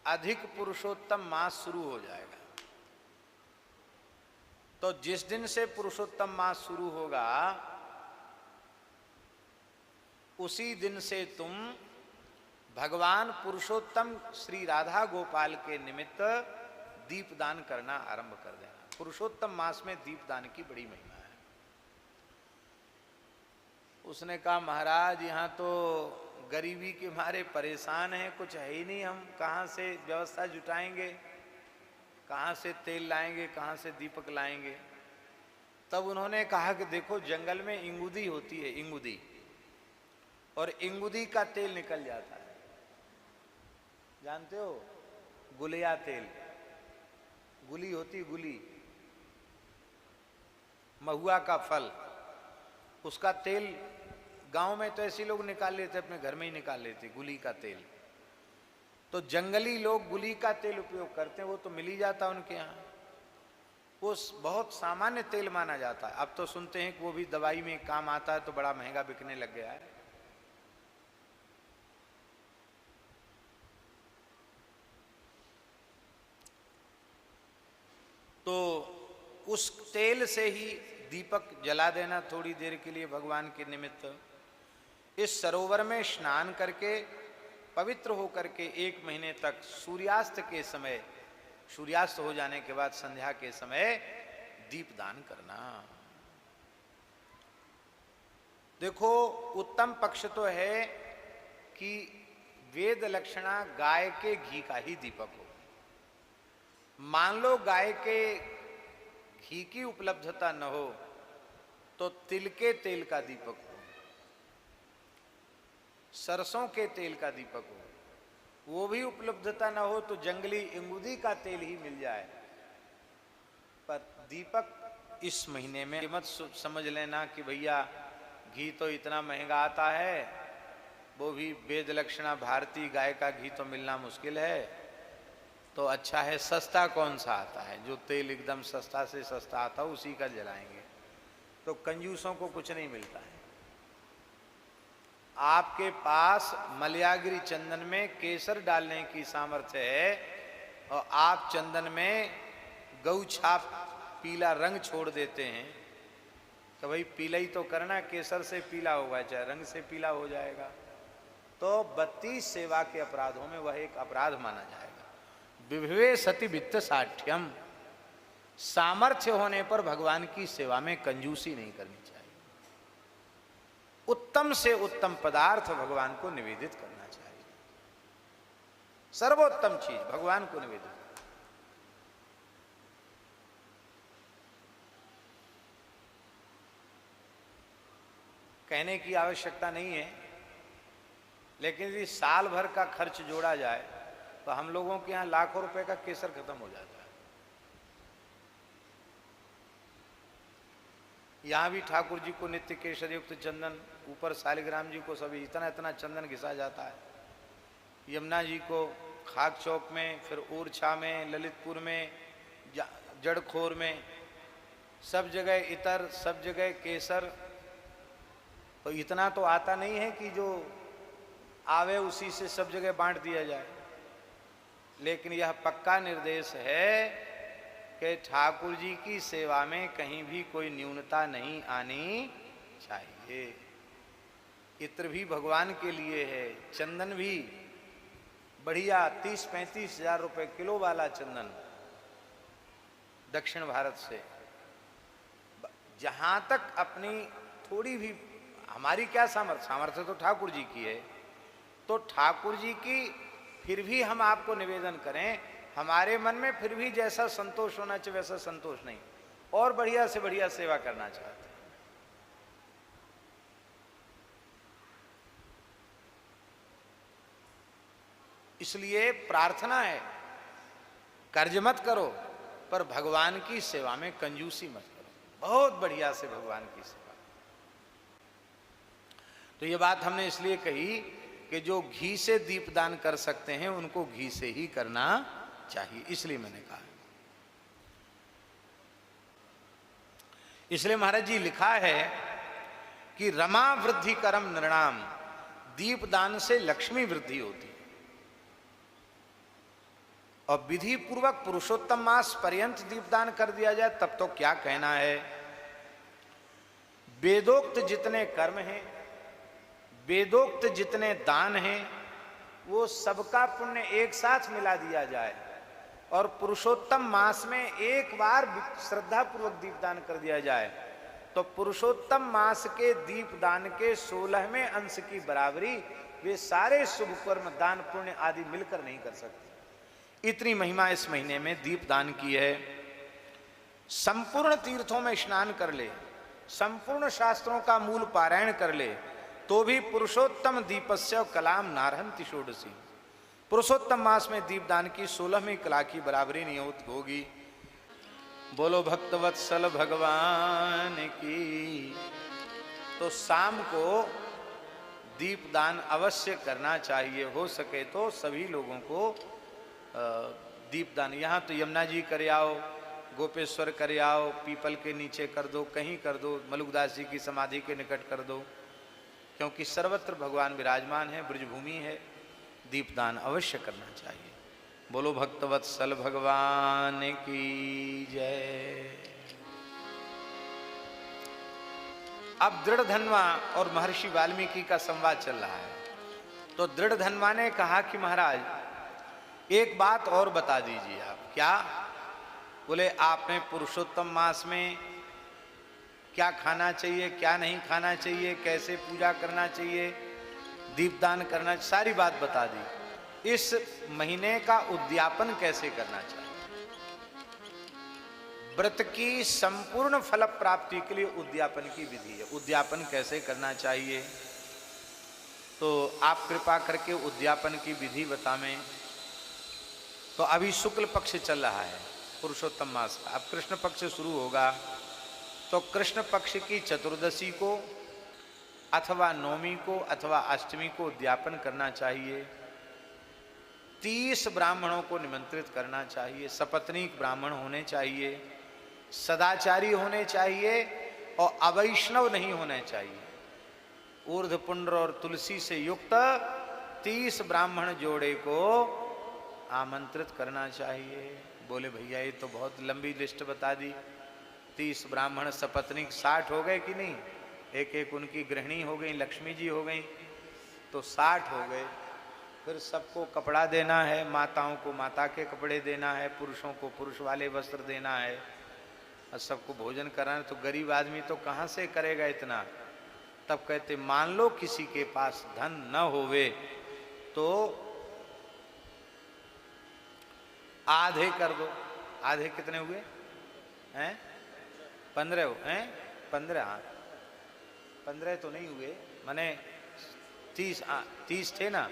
अधिक पुरुषोत्तम मास शुरू हो जाएगा। तो जिस दिन से पुरुषोत्तम मास शुरू होगा उसी दिन से तुम भगवान पुरुषोत्तम श्री राधा गोपाल के निमित्त दीपदान करना आरंभ कर देना। पुरुषोत्तम मास में दीपदान की बड़ी महिमा है। उसने कहा महाराज यहाँ तो गरीबी के मारे परेशान हैं, कुछ है ही नहीं, हम कहाँ से व्यवस्था जुटाएंगे, कहाँ से तेल लाएंगे, कहाँ से दीपक लाएंगे। तब उन्होंने कहा कि देखो जंगल में इंगुदी होती है, इंगुदी, और इंगुदी का तेल निकल जाता है, जानते हो, गुलिया तेल, गुली होती, गुली महुआ का फल, उसका तेल गांव में तो ऐसे लोग निकाल लेते, अपने घर में ही निकाल लेते गुली का तेल। तो जंगली लोग गुली का तेल उपयोग करते हैं, वो तो मिल ही जाता है उनके यहाँ, वो बहुत सामान्य तेल माना जाता है। अब तो सुनते हैं कि वो भी दवाई में काम आता है, तो बड़ा महंगा बिकने लग गया है। तो उस तेल से ही दीपक जला देना थोड़ी देर के लिए भगवान के निमित्त। इस सरोवर में स्नान करके पवित्र होकर के 1 महीने तक सूर्यास्त के समय, सूर्यास्त हो जाने के बाद संध्या के समय दीपदान करना। देखो उत्तम पक्ष तो है कि वेद लक्षणा गाय के घी का ही दीपक हो। मान लो गाय के घी की उपलब्धता न हो तो तिल के तेल का दीपक हो, सरसों के तेल का दीपक हो, वो भी उपलब्धता न हो तो जंगली इंगुदी का तेल ही मिल जाए। पर दीपक इस महीने में मत समझ लेना कि भैया घी तो इतना महंगा आता है, वो भी वेद लक्षणा भारतीय गाय का घी तो मिलना मुश्किल है, तो अच्छा है सस्ता कौन सा आता है, जो तेल एकदम सस्ता से सस्ता आता हो उसी का जलाएंगे। तो कंजूसों को कुछ नहीं मिलता है। आपके पास मलयागिरी चंदन में केसर डालने की सामर्थ्य है और आप चंदन में गौ छाप पीला रंग छोड़ देते हैं, तो भाई पीला ही तो करना, केसर से पीला होगा चाहे रंग से पीला हो जाएगा। तो 32 सेवा के अपराधों में वह एक अपराध माना जाएगा। विभवे सति वित्त साठ्यम, सामर्थ्य होने पर भगवान की सेवा में कंजूसी नहीं करनी चाहिए। उत्तम से उत्तम पदार्थ भगवान को निवेदित करना चाहिए, सर्वोत्तम चीज भगवान को निवेदित। कहने की आवश्यकता नहीं है, लेकिन यदि साल भर का खर्च जोड़ा जाए तो हम लोगों के यहाँ लाखों रुपए का केसर खत्म हो जाता है। यहाँ भी ठाकुर जी को नित्य केसर युक्त चंदन, ऊपर शालिग्राम जी को सभी इतना इतना चंदन घिसा जाता है। यमुना जी को खाक चौक में, फिर ओरछा में, ललितपुर में, जड़खोर में, सब जगह इतर, सब जगह केसर। तो इतना तो आता नहीं है कि जो आवे उसी से सब जगह बांट दिया जाए, लेकिन यह पक्का निर्देश है कि ठाकुर जी की सेवा में कहीं भी कोई न्यूनता नहीं आनी चाहिए। इत्र भी भगवान के लिए है, चंदन भी बढ़िया 30-35 हजार रुपए किलो वाला चंदन दक्षिण भारत से। जहां तक अपनी थोड़ी भी, हमारी क्या सामर्थ्य तो ठाकुर जी की है, तो ठाकुर जी की फिर भी हम आपको निवेदन करें, हमारे मन में फिर भी जैसा संतोष होना चाहिए वैसा संतोष नहीं, और बढ़िया से बढ़िया सेवा करना चाहते हैं। इसलिए प्रार्थना है, कर्ज मत करो पर भगवान की सेवा में कंजूसी मत करो, बहुत बढ़िया से भगवान की सेवा। तो ये बात हमने इसलिए कही कि जो घी से दीपदान कर सकते हैं उनको घी से ही करना चाहिए, इसलिए मैंने कहा। इसलिए महाराज जी लिखा है कि रमा वृद्धि करम नृणाम, दीपदान से लक्ष्मी वृद्धि होती है। और विधि पूर्वक पुरुषोत्तम मास पर्यंत दीपदान कर दिया जाए तब तो क्या कहना है। वेदोक्त जितने कर्म हैं, वेदोक्त जितने दान हैं, वो सबका पुण्य एक साथ मिला दिया जाए और पुरुषोत्तम मास में एक बार श्रद्धा पूर्वक दीपदान कर दिया जाए तो पुरुषोत्तम मास के दीपदान के 16वें अंश की बराबरी वे सारे शुभ कर्म दान पुण्य आदि मिलकर नहीं कर सकते। इतनी महिमा इस महीने में दीपदान की है। संपूर्ण तीर्थों में स्नान कर ले, संपूर्ण शास्त्रों का मूल पारायण कर ले तो भी पुरुषोत्तम दीपस्य कलाम नारहंति षोडशी, पुरुषोत्तम मास में दीपदान की 16वीं कला की बराबरी नहीं होगी। बोलो भक्तवत्सल भगवान की। तो शाम को दीपदान अवश्य करना चाहिए, हो सके तो सभी लोगों को दीपदान। यहाँ तो यमुना जी कर आओ, गोपेश्वर कर आओ, पीपल के नीचे कर दो, कहीं कर दो, मलुकदास जी की समाधि के निकट कर दो, क्योंकि सर्वत्र भगवान विराजमान है, ब्रजभूमि है, दीपदान अवश्य करना चाहिए। बोलो भक्तवत्सल भगवान की जय। अब दृढ़धन्वा और महर्षि वाल्मीकि का संवाद चल रहा है। तो दृढ़धन्वा ने कहा कि महाराज एक बात और बता दीजिए आप। क्या? बोले आपने पुरुषोत्तम मास में क्या खाना चाहिए, क्या नहीं खाना चाहिए, कैसे पूजा करना चाहिए, दीपदान करना, सारी बात बता दी। इस महीने का उद्यापन कैसे करना चाहिए, व्रत की संपूर्ण फल प्राप्ति के लिए उद्यापन की विधि है, उद्यापन कैसे करना चाहिए। तो आप कृपा करके उद्यापन की विधि बतावें। तो अभी शुक्ल पक्ष चल रहा है पुरुषोत्तम मास का, अब कृष्ण पक्ष शुरू होगा। तो कृष्ण पक्ष की चतुर्दशी को अथवा नवमी को अथवा अष्टमी को उद्यापन करना चाहिए। 30 ब्राह्मणों को निमंत्रित करना चाहिए, सपत्नीक ब्राह्मण होने चाहिए, सदाचारी होने चाहिए और अवैष्णव नहीं होने चाहिए। ऊर्ध्वपुंड्र और तुलसी से युक्त 30 ब्राह्मण जोड़े को आमंत्रित करना चाहिए। बोले भैया ये तो बहुत लंबी लिस्ट बता दी, 30 ब्राह्मण सपत्नीक 60 हो गए कि नहीं, एक एक उनकी गृहिणी हो गई, लक्ष्मी जी हो गई, तो 60 हो गए। फिर सबको कपड़ा देना है, माताओं को माता के कपड़े देना है, पुरुषों को पुरुष वाले वस्त्र देना है और सबको भोजन कराना। तो गरीब आदमी तो कहाँ से करेगा इतना। तब कहते मान लो किसी के पास धन न होवे तो आधे कर दो। आधे कितने हुए हैं? 15 हैं? 15, हाँ 15 तो नहीं हुए, माने 30 थे ना,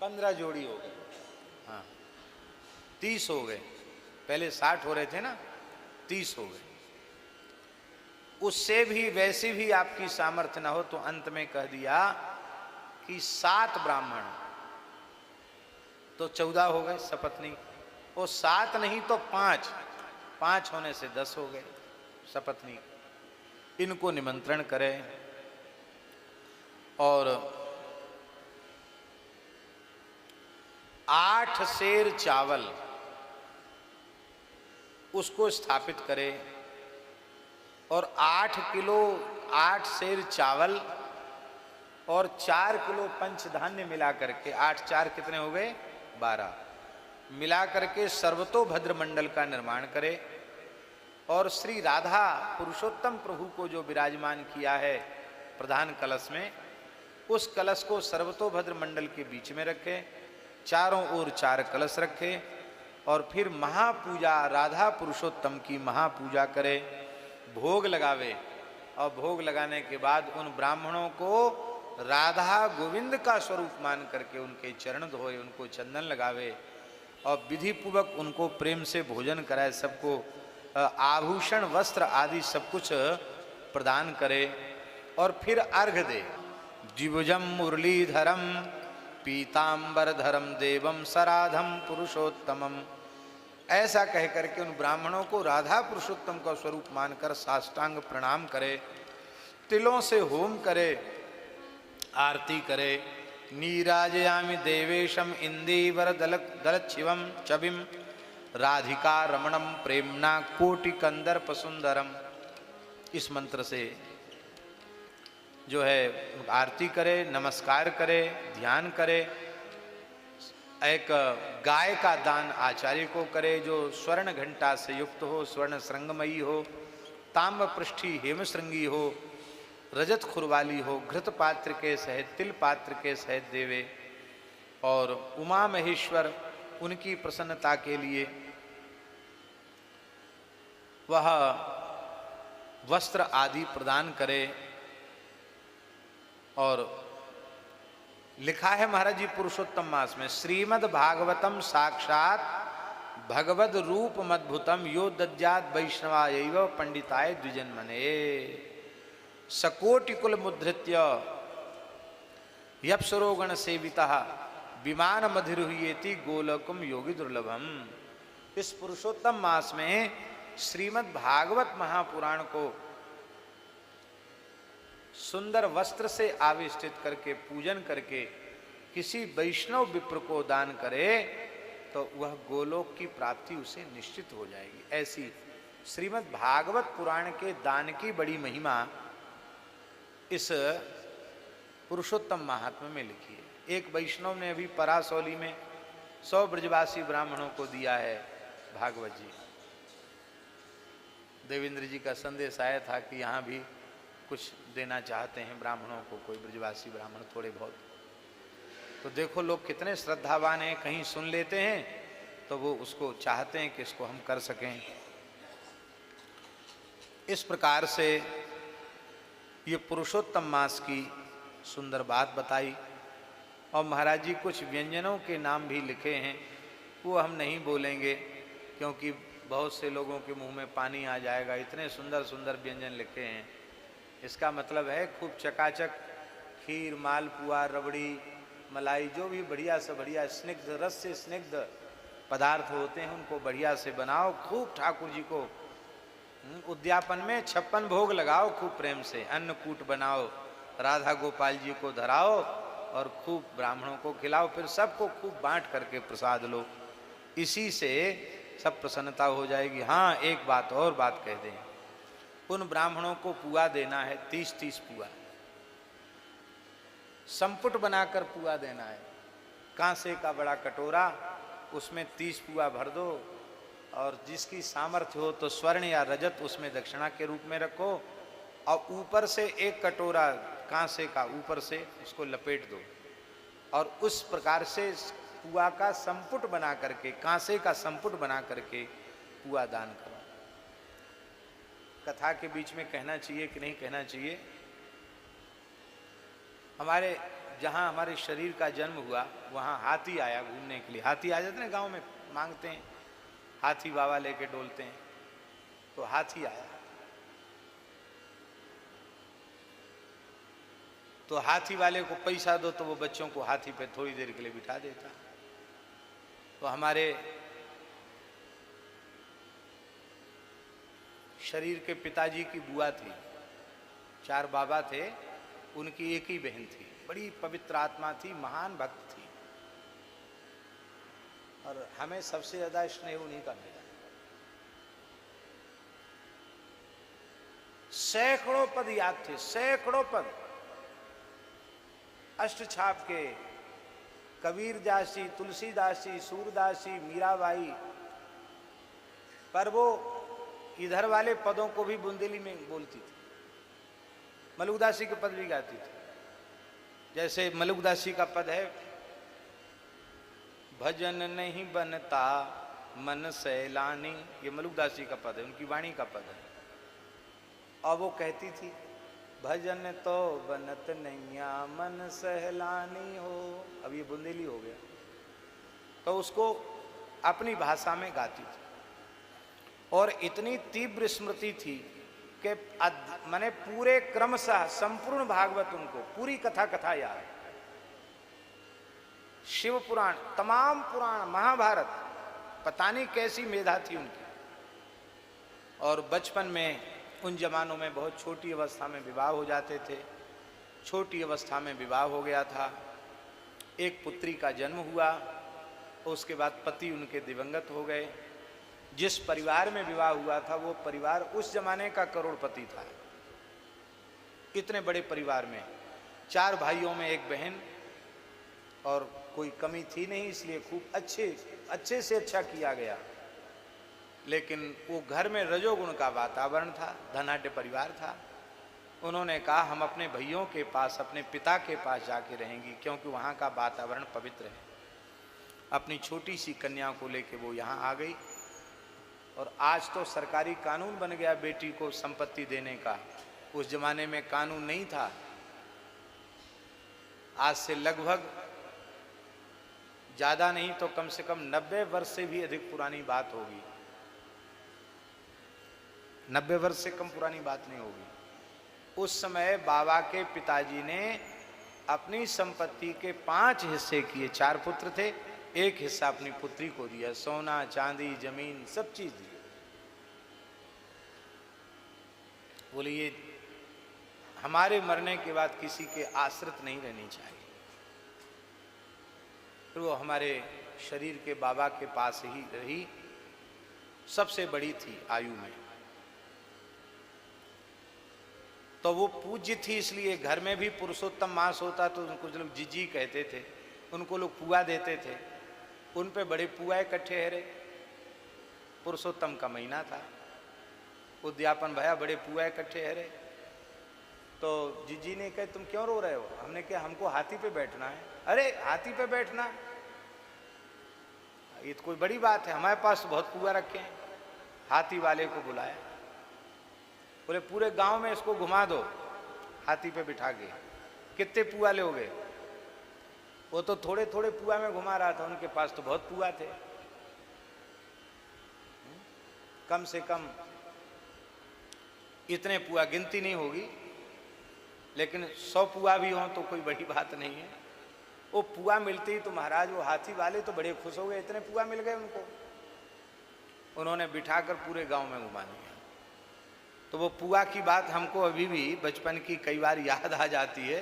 15 जोड़ी हो गए, हाँ 30 हो गए। पहले 60 हो रहे थे ना, 30 हो गए। उससे भी वैसे भी आपकी सामर्थ्य ना हो तो अंत में कह दिया कि 7 ब्राह्मण, तो 14 हो गए सपत्नी। वो 7 नहीं तो 5 होने से 10 हो गए सपत्नी। इनको निमंत्रण करें और 8 सेर चावल उसको स्थापित करें और 8 किलो 8 सेर चावल और 4 किलो पंचधान्य मिला करके 8 4 कितने हो गए 12 मिला करके सर्वतोभद्र मंडल का निर्माण करे और श्री राधा पुरुषोत्तम प्रभु को जो विराजमान किया है प्रधान कलश में, उस कलश को सर्वतोभद्र मंडल के बीच में रखे, चारों ओर 4 कलश रखे और फिर महापूजा राधा पुरुषोत्तम की महापूजा करे, भोग लगावे और भोग लगाने के बाद उन ब्राह्मणों को राधा गोविंद का स्वरूप मान करके उनके चरण धोए, उनको चंदन लगावे और विधि पूर्वक उनको प्रेम से भोजन कराए, सबको आभूषण वस्त्र आदि सब कुछ प्रदान करे और फिर अर्घ दे। द्विभुजम मुरलीधरम पीतांबरधरम देवम सराधम पुरुषोत्तमम, ऐसा कह करके उन ब्राह्मणों को राधा पुरुषोत्तम का स्वरूप मानकर साष्टांग प्रणाम करे, तिलों से होम करे, आरती करे, नीराजयामि देवेशम इंदीवर दलच्छिवम चबिम राधिका रमणम प्रेमना कोटि कंदर्प सुंदरम। इस मंत्र से जो है आरती करे, नमस्कार करे, ध्यान करे। एक गाय का दान आचार्य को करे जो स्वर्ण घंटा से युक्त हो, स्वर्ण श्रृंगमयी हो, ताम्र पृष्ठी हेमश्रृंगी हो, रजत खुरवाली हो, घृत पात्र के सहित, तिल पात्र के सहित देवे। और उमा महेश्वर उनकी प्रसन्नता के लिए वह वस्त्र आदि प्रदान करे। और लिखा है महाराज जी पुरुषोत्तम मास में, श्रीमद् भागवतम साक्षात भगवद रूप मद्भुतम यो दज्जात वैष्णवायैव पंडिताय द्विजन्मने सकोटि कुल मुद्रित्य यप्सरोगण सेविता विमान मधिरुह्येति गोलकम योगी दुर्लभम। इस पुरुषोत्तम मास में श्रीमद् भागवत महापुराण को सुंदर वस्त्र से आविष्टित करके पूजन करके किसी वैष्णव विप्र को दान करे तो वह गोलोक की प्राप्ति उसे निश्चित हो जाएगी। ऐसी श्रीमद् भागवत पुराण के दान की बड़ी महिमा इस पुरुषोत्तम महात्म्य में लिखी है। एक वैष्णव ने अभी परासौली में 100 ब्रजवासी ब्राह्मणों को दिया है भागवत जी। देवेंद्र जी का संदेश आया था कि यहाँ भी कुछ देना चाहते हैं ब्राह्मणों को, कोई ब्रजवासी ब्राह्मण थोड़े बहुत। तो देखो लोग कितने श्रद्धावान हैं, कहीं सुन लेते हैं तो वो उसको चाहते हैं कि इसको हम कर सकें। इस प्रकार से ये पुरुषोत्तम मास की सुंदर बात बताई। और महाराज जी कुछ व्यंजनों के नाम भी लिखे हैं, वो हम नहीं बोलेंगे क्योंकि बहुत से लोगों के मुंह में पानी आ जाएगा। इतने सुंदर सुंदर व्यंजन लिखे हैं, इसका मतलब है खूब चकाचक खीर, मालपुआ, रबड़ी, मलाई, जो भी बढ़िया से बढ़िया स्निग्ध रस से स्निग्ध पदार्थ होते हैं उनको बढ़िया से बनाओ। खूब ठाकुर जी को उद्यापन में 56 भोग लगाओ, खूब प्रेम से अन्नकूट बनाओ, राधा गोपाल जी को धराओ और खूब ब्राह्मणों को खिलाओ। फिर सबको खूब बांट करके प्रसाद लो, इसी से सब प्रसन्नता हो जाएगी। हाँ, एक बात और बात कह दें, उन ब्राह्मणों को पुआ देना है, 30-30 पुआ, संपुट बनाकर पुआ देना है। कांसे का बड़ा कटोरा, उसमें 30 पुआ भर दो और जिसकी सामर्थ्य हो तो स्वर्ण या रजत उसमें दक्षिणा के रूप में रखो और ऊपर से एक कटोरा कांसे का ऊपर से उसको लपेट दो और उस प्रकार से पुआ का संपुट बना करके, कांसे का संपुट बना करके पुआ दान करो। कथा के बीच में कहना चाहिए कि नहीं कहना चाहिए, हमारे जहाँ हमारे शरीर का जन्म हुआ वहाँ हाथी आया घूमने के लिए। हाथी आ जाते हैं गांव में, मांगते हैं, हाथी बाबा लेके डोलते हैं, तो हाथी आया। तो हाथी वाले को पैसा दो तो वो बच्चों को हाथी पे थोड़ी देर के लिए बिठा देता। तो हमारे शरीर के पिताजी की बुआ थी, 4 बाबा थे, उनकी एक ही बहन थी, बड़ी पवित्र आत्मा थी, महान भक्त थी और हमें सबसे ज्यादा स्नेह उन्हीं का मिला। सैकड़ों पद याद थे, सैकड़ों पद, अष्टछाप के, कबीर दासी, तुलसीदासी, सूरदासी, मीराबाई, पर वो इधर वाले पदों को भी बुंदेली में बोलती थी। मलुकदासी के पद भी गाती थी। जैसे मलुकदासी का पद है, भजन नहीं बनता मन सैलानी, ये मलुकदासी का पद है, उनकी वाणी का पद है। और वो कहती थी, भजन तो बनत नैया मन सहलानी हो। अब ये बुंदेली हो गया, तो उसको अपनी भाषा में गाती थी और इतनी तीव्र स्मृति थी कि माने पूरे क्रमशः संपूर्ण भागवत उनको, पूरी कथा याद, शिव पुराण, तमाम पुराण, महाभारत, पता नहीं कैसी मेधा थी उनकी। और बचपन में उन जमानों में बहुत छोटी अवस्था में विवाह हो जाते थे। छोटी अवस्था में विवाह हो गया था एक पुत्री का जन्म हुआ, उसके बाद पति उनके दिवंगत हो गए। जिस परिवार में विवाह हुआ था वो परिवार उस जमाने का करोड़पति था। इतने बड़े परिवार में 4 भाइयों में 1 बहन, और कोई कमी थी नहीं, इसलिए खूब अच्छे से अच्छा किया गया। लेकिन वो घर में रजोगुण का वातावरण था, धनाढ्य परिवार था। उन्होंने कहा हम अपने भैयों के पास, अपने पिता के पास जाके रहेंगी, क्योंकि वहाँ का वातावरण पवित्र है। अपनी छोटी सी कन्या को लेके वो यहाँ आ गई। और आज तो सरकारी कानून बन गया बेटी को संपत्ति देने का, उस जमाने में कानून नहीं था। आज से लगभग ज़्यादा नहीं तो कम से कम 90 वर्ष से भी अधिक पुरानी बात होगी। 90 वर्ष से कम पुरानी बात नहीं होगी। उस समय बाबा के पिताजी ने अपनी संपत्ति के 5 हिस्से किए। 4 पुत्र थे, 1 हिस्सा अपनी पुत्री को दिया। सोना चांदी जमीन सब चीज दी। बोले ये हमारे मरने के बाद किसी के आश्रित नहीं रहनी चाहिए। फिर वो हमारे शरीर के बाबा के पास ही रही, सबसे बड़ी थी आयु में। तो वो पूज्य थी, इसलिए घर में भी पुरुषोत्तम मास होता तो उनको लोग जीजी कहते थे, उनको लोग पुआ देते थे। उन पे बड़े पुआ इकट्ठे हरे। पुरुषोत्तम का महीना था, उद्यापन भया, बड़े पुआ इकट्ठे हरे। तो जीजी ने कहा तुम क्यों रो रहे हो? हमने कहा हमको हाथी पे बैठना है। अरे हाथी पे बैठना, ये तो कोई बड़ी बात है, हमारे पास तो बहुत पुआ रखे हैं। हाथी वाले को बुलाया, बोले पूरे गांव में इसको घुमा दो हाथी पे बिठा के, कितने पुआ लोगे? वो तो थोड़े थोड़े पुआ में घुमा रहा था, उनके पास तो बहुत पुआ थे। कम से कम इतने पुआ गिनती नहीं होगी, लेकिन 100 पुआ भी हों तो कोई बड़ी बात नहीं है। वो पुआ मिलते ही तो महाराज वो हाथी वाले तो बड़े खुश हो गए, इतने पुआ मिल गए उनको। उन्होंने बिठाकर पूरे गांव में घुमा दिया। तो वो पुआ की बात हमको अभी भी बचपन की कई बार याद आ जाती है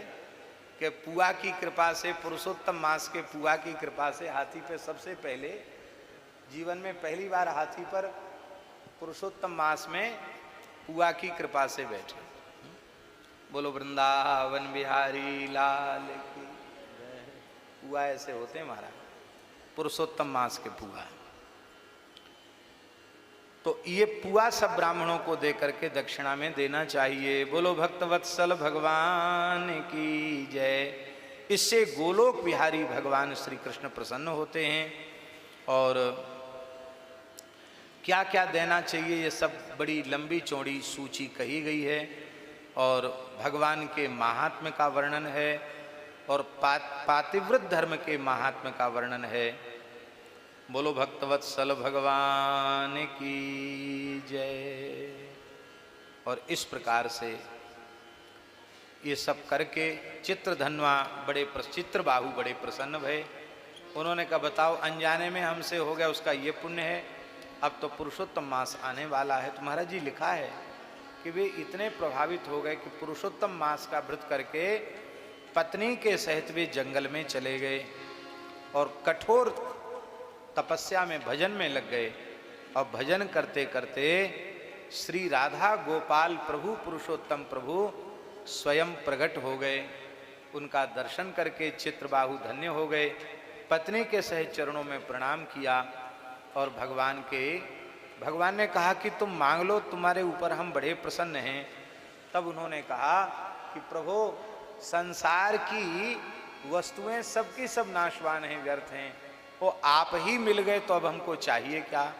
कि पुआ की कृपा से, पुरुषोत्तम मास के पुआ की कृपा से हाथी पे सबसे पहले, जीवन में पहली बार हाथी पर पुरुषोत्तम मास में पुआ की कृपा से बैठे। बोलो वृंदावन बिहारी लाल की जय। पुआ ऐसे होते हैं महाराज, पुरुषोत्तम मास के पुआ। तो ये पुआ सब ब्राह्मणों को दे करके दक्षिणा में देना चाहिए। बोलो भक्तवत्सल भगवान की जय। इससे गोलोक बिहारी भगवान श्री कृष्ण प्रसन्न होते हैं। और क्या क्या देना चाहिए ये सब बड़ी लंबी चौड़ी सूची कही गई है, और भगवान के महात्म्य का वर्णन है, और पातिव्रत धर्म के महात्म्य का वर्णन है। बोलो भक्तवत्सल भगवान की जय। और इस प्रकार से ये सब करके चित्रधन्वा चित्रबाहु बड़े प्रसन्न भये। उन्होंने कहा बताओ अनजाने में हमसे हो गया, उसका ये पुण्य है। अब तो पुरुषोत्तम मास आने वाला है। तो महाराज जी लिखा है कि वे इतने प्रभावित हो गए कि पुरुषोत्तम मास का व्रत करके पत्नी के सहित वे जंगल में चले गए और कठोर तपस्या में भजन में लग गए। और भजन करते करते श्री राधा गोपाल प्रभु पुरुषोत्तम प्रभु स्वयं प्रकट हो गए। उनका दर्शन करके चित्रबाहु धन्य हो गए। पत्नी के सहित चरणों में प्रणाम किया और भगवान ने कहा कि तुम मांग लो, तुम्हारे ऊपर हम बड़े प्रसन्न हैं। तब उन्होंने कहा कि प्रभु संसार की वस्तुएं सबकी सब नाशवान हैं, व्यर्थ हैं, वो आप ही मिल गए तो अब हमको चाहिए क्या?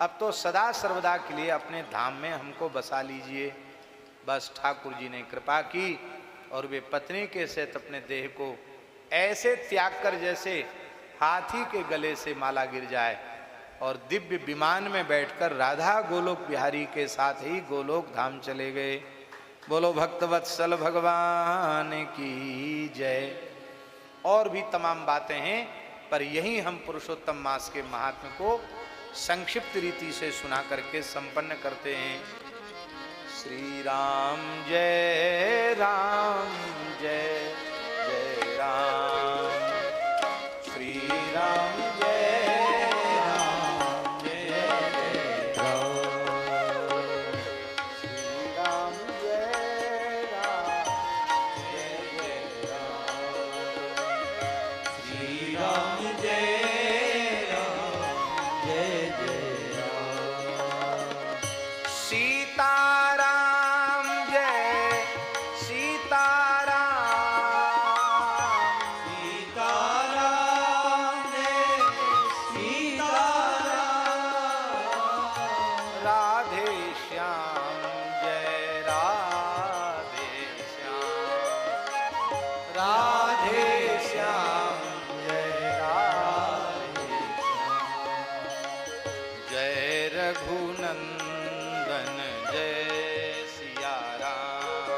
अब तो सदा सर्वदा के लिए अपने धाम में हमको बसा लीजिए। बस ठाकुर जी ने कृपा की और वे पत्नी के सहित अपने देह को ऐसे त्याग कर जैसे हाथी के गले से माला गिर जाए, और दिव्य विमान में बैठकर राधा गोलोक बिहारी के साथ ही गोलोक धाम चले गए। बोलो भक्तवत्सल भगवान की जय। और भी तमाम बातें हैं, पर यही हम पुरुषोत्तम मास के महात्म्य को संक्षिप्त रीति से सुना करके संपन्न करते हैं। श्री राम जय जय जय राम, श्री राम जय राम जय जय राम, श्री राम जय राम जय जय राम, श्री राम जय राम जय जय राम, सीताराम जय सीताराम, सीताराम जय सीताराम, राधे श्याम जय राधे श्याम, राधे श्याम जय राधे श्याम, जय रघुनंदन जय सिया राम,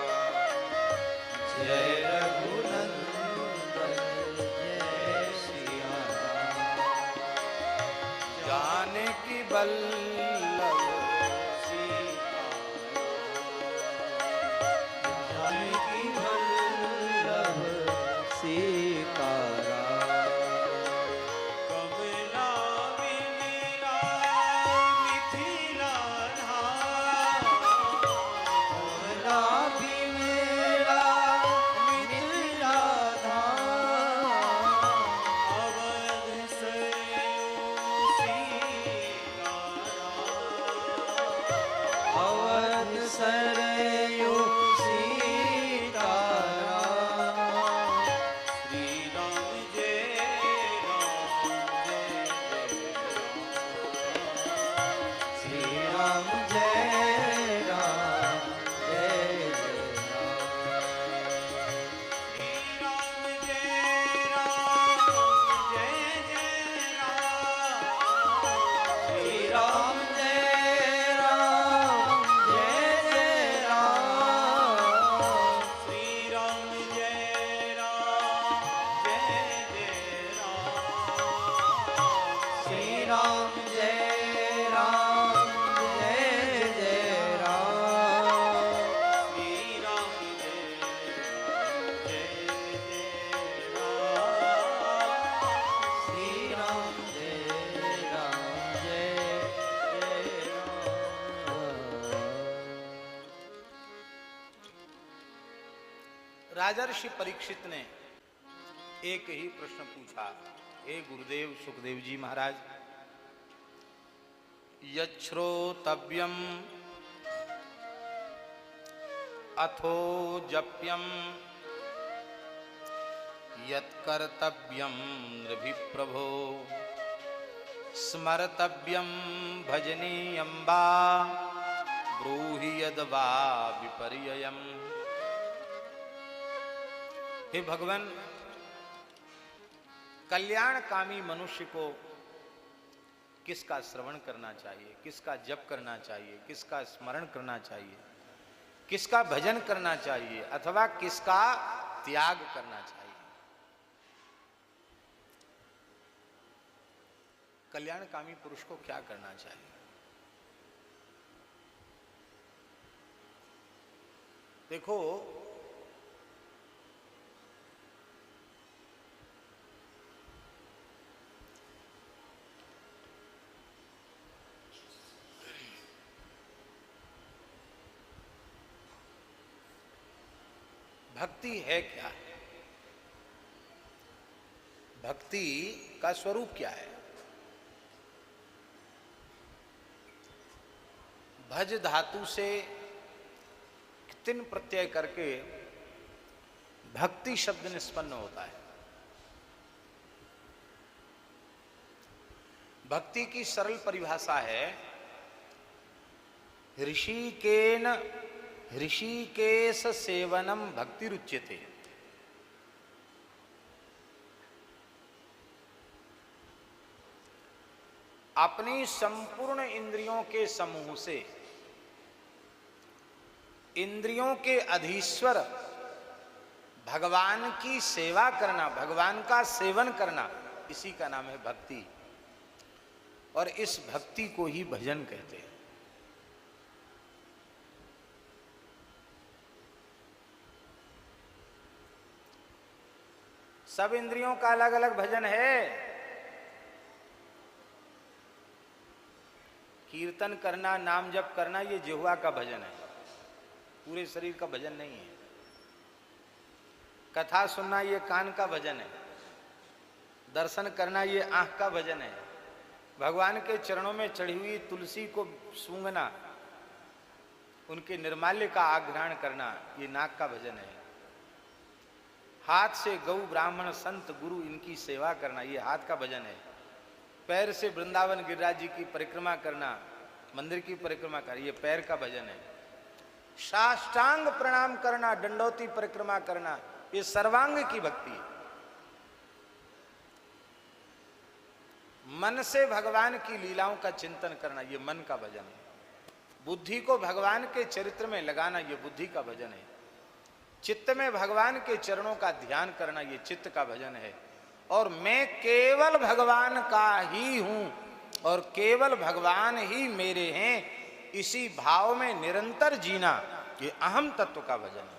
जय रघुनंदन जय सिया राम, जानकी वल्लभ सीताराम, जानकी वल्लभ सीताराम, कमला विनीरा मिथिला धाम, कमला विनीरा मिथिला धाम, अवध सरयू सीताराम, अवध सरयू सीताराम, श्री राम जय राम जय जय राम, श्री राम जय राम जय जय राम, श्री राम जय राम जय जय राम, श्री राम जय राम जय जय राम, श्री राम जय राम जय जय राम, श्री राम जय राम जय जय राम, श्री राम जय राम जय जय राम। राजर्षि परीक्षित ने एक ही प्रश्न पूछा, हे गुरुदेव सुखदेव जी महाराज, यच्छ्रोतव्यम अथो जप्यम यत्कर्तव्यम नृभिप्रभो, स्मर्तव्यम भजनीयं वा ब्रूहि यद्वा विपर्ययम्। हे भगवान, कल्याणकामी मनुष्य को किसका श्रवण करना चाहिए, किसका जप करना चाहिए, किसका स्मरण करना चाहिए, किसका भजन करना चाहिए अथवा किसका त्याग करना चाहिए? कल्याणकामी पुरुष को क्या करना चाहिए? देखो, भक्ति है क्या? भक्ति का स्वरूप क्या है? भज धातु से तिन प्रत्यय करके भक्ति शब्द निष्पन्न होता है। भक्ति की सरल परिभाषा है ऋषिकेश सेवनम भक्ति रुच्यते। अपनी संपूर्ण इंद्रियों के समूह से इंद्रियों के अधीश्वर भगवान की सेवा करना, भगवान का सेवन करना, इसी का नाम है भक्ति। और इस भक्ति को ही भजन कहते हैं। सब इंद्रियों का अलग अलग भजन है। कीर्तन करना, नाम जप करना, ये जिह्वा का भजन है, पूरे शरीर का भजन नहीं है। कथा सुनना ये कान का भजन है, दर्शन करना ये आंख का भजन है, भगवान के चरणों में चढ़ी हुई तुलसी को सूंघना, उनके निर्माल्य का आघ्राण करना ये नाक का भजन है। हाथ से गौ ब्राह्मण संत गुरु इनकी सेवा करना ये हाथ का भजन है। पैर से वृंदावन गिरिराज जी की परिक्रमा करना, मंदिर की परिक्रमा करना ये पैर का भजन है। साष्टांग प्रणाम करना, दंडोती परिक्रमा करना ये सर्वांग की भक्ति है। मन से भगवान की लीलाओं का चिंतन करना ये मन का भजन है। बुद्धि को भगवान के चरित्र में लगाना ये बुद्धि का भजन है। चित्त में भगवान के चरणों का ध्यान करना ये चित्त का भजन है। और मैं केवल भगवान का ही हूं और केवल भगवान ही मेरे हैं, इसी भाव में निरंतर जीना ये अहम तत्व का भजन है।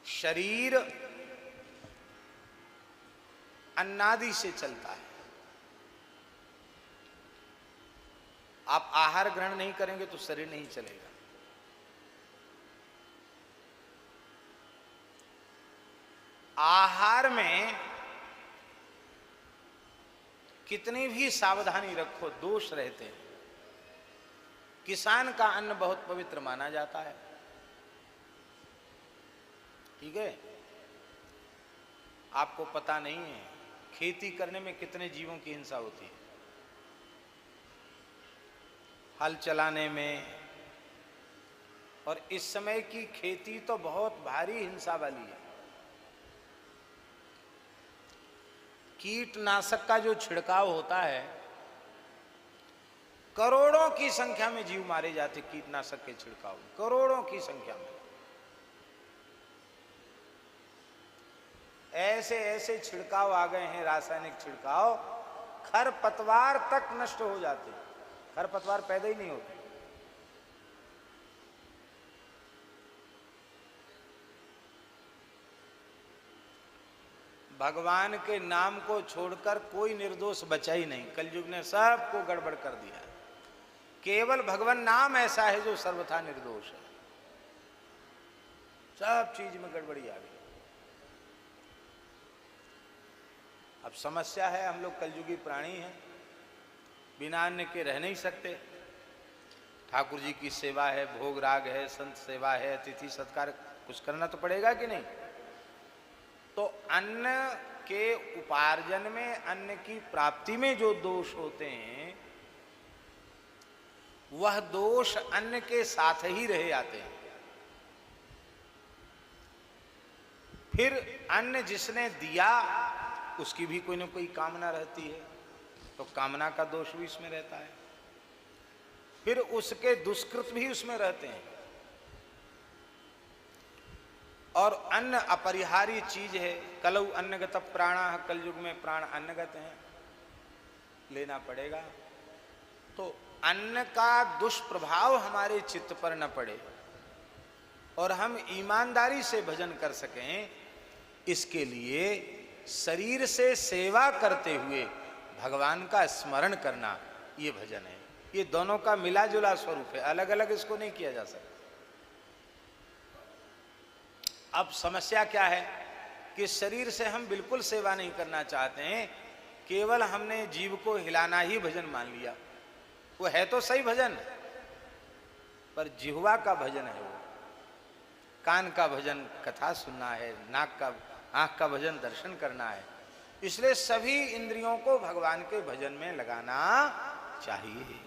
शरीर अन्नादि से चलता है। आप आहार ग्रहण नहीं करेंगे तो शरीर नहीं चलेगा। आहार में कितनी भी सावधानी रखो दोष रहते हैं। किसान का अन्न बहुत पवित्र माना जाता है, ठीक है। आपको पता नहीं है खेती करने में कितने जीवों की हिंसा होती है, हल चलाने में। और इस समय की खेती तो बहुत भारी हिंसा वाली है। कीटनाशक का जो छिड़काव होता है, करोड़ों की संख्या में जीव मारे जाते कीटनाशक के छिड़काव में, करोड़ों की संख्या में। ऐसे ऐसे छिड़काव आ गए हैं, रासायनिक छिड़काव, खरपतवार तक नष्ट हो जाते हैं, खरपतवार पैदा ही नहीं होते। भगवान के नाम को छोड़कर कोई निर्दोष बचा ही नहीं। कलयुग ने सबको गड़बड़ कर दिया। केवल भगवान नाम ऐसा है जो सर्वथा निर्दोष है। सब चीज में गड़बड़ी आ गई। अब समस्या है, हम लोग कलयुगी प्राणी हैं, बिना अन्न के रह नहीं सकते। ठाकुर जी की सेवा है, भोग राग है, संत सेवा है, अतिथि सत्कार, कुछ करना तो पड़ेगा कि नहीं। तो अन्न के उपार्जन में, अन्न की प्राप्ति में जो दोष होते हैं, वह दोष अन्न के साथ ही रह जाते हैं। फिर अन्न जिसने दिया उसकी भी कोई ना कोई कामना रहती है, तो कामना का दोष भी इसमें रहता है। फिर उसके दुष्कृत भी उसमें रहते हैं। और अन्न अपरिहार्य चीज है। कलौ अन्नगत प्राणा, कलयुग में प्राण अन्नगत हैं, लेना पड़ेगा। तो अन्न का दुष्प्रभाव हमारे चित्त पर न पड़े और हम ईमानदारी से भजन कर सकें, इसके लिए शरीर से सेवा करते हुए भगवान का स्मरण करना ये भजन है। ये दोनों का मिला जुला स्वरूप है, अलग अलग इसको नहीं किया जा सकता। अब समस्या क्या है कि शरीर से हम बिल्कुल सेवा नहीं करना चाहते हैं, केवल हमने जीव को हिलाना ही भजन मान लिया। वो है तो सही भजन, पर जिह्वा का भजन है वो। कान का भजन कथा सुनना है, नाक का, आंख का भजन दर्शन करना है। इसलिए सभी इंद्रियों को भगवान के भजन में लगाना चाहिए।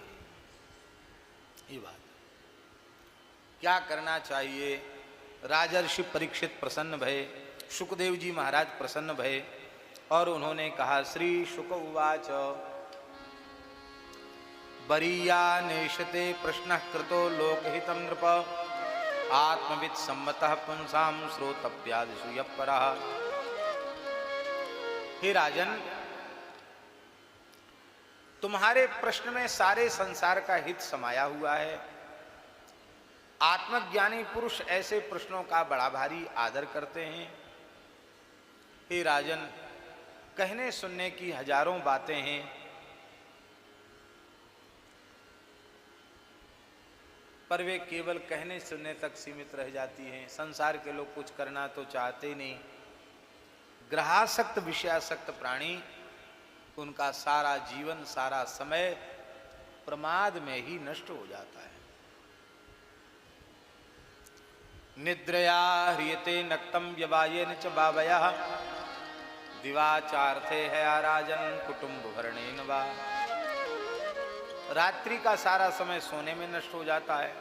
ये बात क्या करना चाहिए। राजर्षि परीक्षित प्रसन्न भये, शुकदेव जी महाराज प्रसन्न भये और उन्होंने कहा, श्री शुक उवाच बरीया नेशते प्रश्न कृतो लोकहितं नृप आत्मविद सम्मतः पुंसाम श्रोतव्यादिषु यः परः। हे राजन, तुम्हारे प्रश्न में सारे संसार का हित समाया हुआ है। आत्मज्ञानी पुरुष ऐसे प्रश्नों का बड़ा भारी आदर करते हैं। हे राजन, कहने सुनने की हजारों बातें हैं, पर वे केवल कहने सुनने तक सीमित रह जाती हैं। संसार के लोग कुछ करना तो चाहते नहीं। ग्रहासक्त विषयासक्त प्राणी, उनका सारा जीवन सारा समय प्रमाद में ही नष्ट हो जाता है। निद्रया ह्रियते नक्तम व्यवायेन च बावयः दिवाचार्थे है आराजन कुटुंब भरणेन वा। रात्रि का सारा समय सोने में नष्ट हो जाता है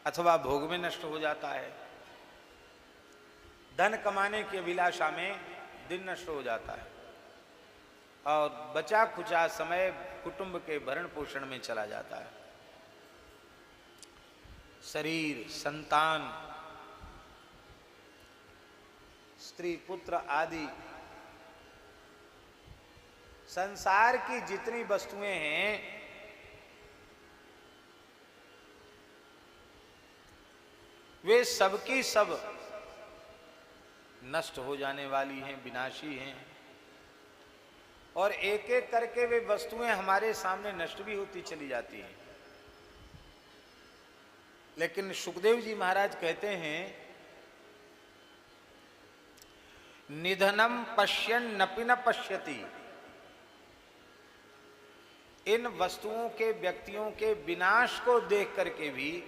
अथवा भोग में नष्ट हो जाता है। धन कमाने की अभिलाषा में दिन नष्ट हो जाता है और बचा खुचा समय कुटुंब के भरण पोषण में चला जाता है। शरीर, संतान, स्त्री पुत्र आदि संसार की जितनी वस्तुएं हैं वे सबकी सब नष्ट हो जाने वाली हैं, विनाशी हैं। और एक एक करके वे वस्तुएं हमारे सामने नष्ट भी होती चली जाती हैं। लेकिन सुखदेव जी महाराज कहते हैं, निधनम पश्यन् नपि न पश्यति। इन वस्तुओं के, व्यक्तियों के विनाश को देख करके भी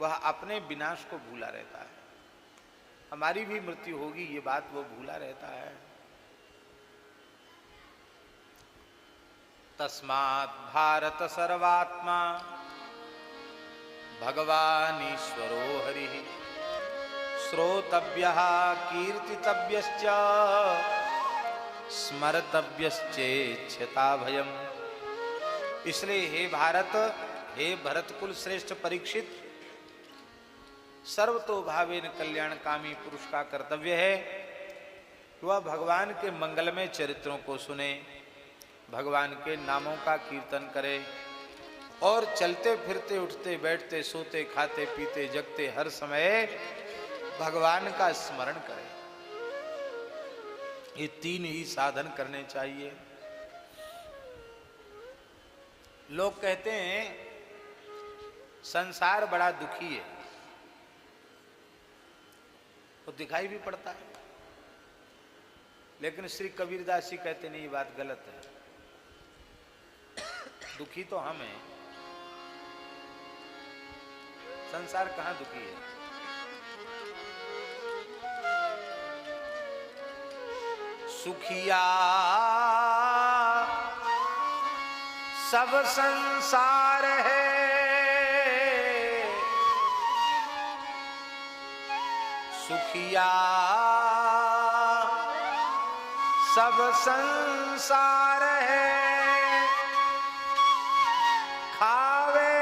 वह अपने विनाश को भूला रहता है। हमारी भी मृत्यु होगी ये बात वो भूला रहता है। तस्मात् भारत सर्वात्मा भगवान ईश्वरो हरिः श्रोतव्यः कीर्तितव्यश्च स्मर्तव्यश्चेच्छता भयम्। इसलिए हे भारत, हे भरतकुल श्रेष्ठ परीक्षित, सर्वतोभावेन कल्याणकामी पुरुष का कर्तव्य है कि वह भगवान के मंगलमय चरित्रों को सुने, भगवान के नामों का कीर्तन करे और चलते फिरते उठते बैठते सोते खाते पीते जगते हर समय भगवान का स्मरण करे। ये तीन ही साधन करने चाहिए। लोग कहते हैं संसार बड़ा दुखी है, तो दिखाई भी पड़ता है। लेकिन श्री कबीरदास जी कहते नहीं, ये बात गलत है। दुखी तो हम हैं, संसार कहां दुखी है। सुखिया सब संसार है, सुखिया सब संसार है, खावे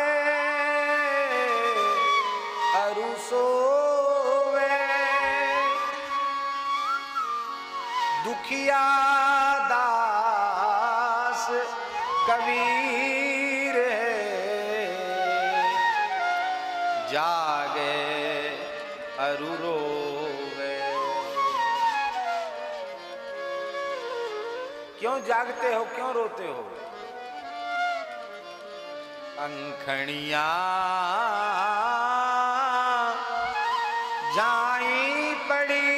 अरु सोवे, दुखिया दास कबीर है, जागे अरु रोवे। क्यों जागते हो, क्यों रोते हो? अंखणिया जाई पड़ी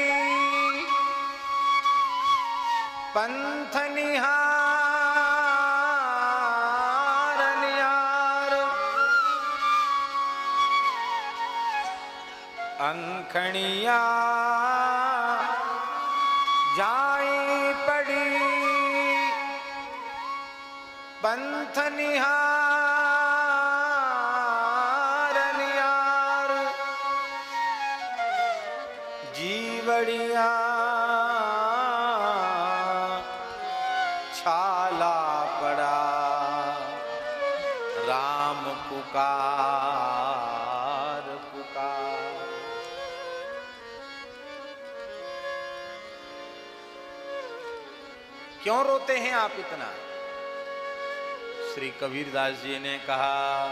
पंथ निहार निहार, अंखणिया जाई पड़ी पंथ निहार निहार, जीवड़िया छाला पड़ा राम पुकार पुकार। क्यों रोते हैं आप इतना? श्री कबीरदास जी ने कहा,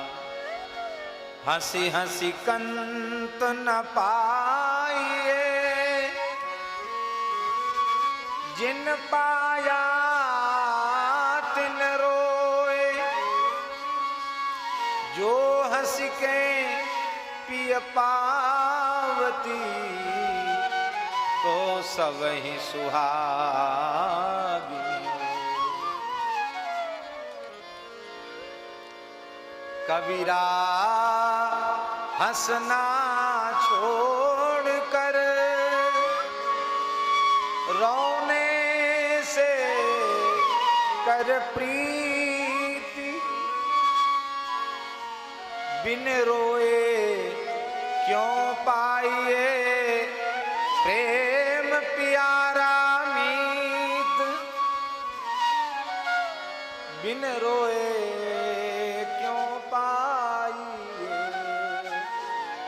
हंसी हंसी कंत न पाइए, जिन पाया तिन रोए। जो हंस के पिय पावती, तो सब ही सुहागिनी। कबीरा हंसना छोड़ कर, रोने से कर प्रीति। बिन रोए क्यों पाइए, प्रेम प्यारा मीत। बिन रोए क्यों पाइए,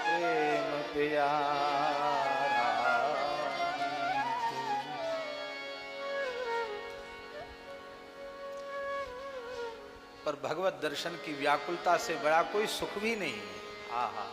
प्रेम प्यारा मीत। पर भगवत दर्शन की व्याकुलता से बड़ा कोई सुख भी नहीं है। आहा,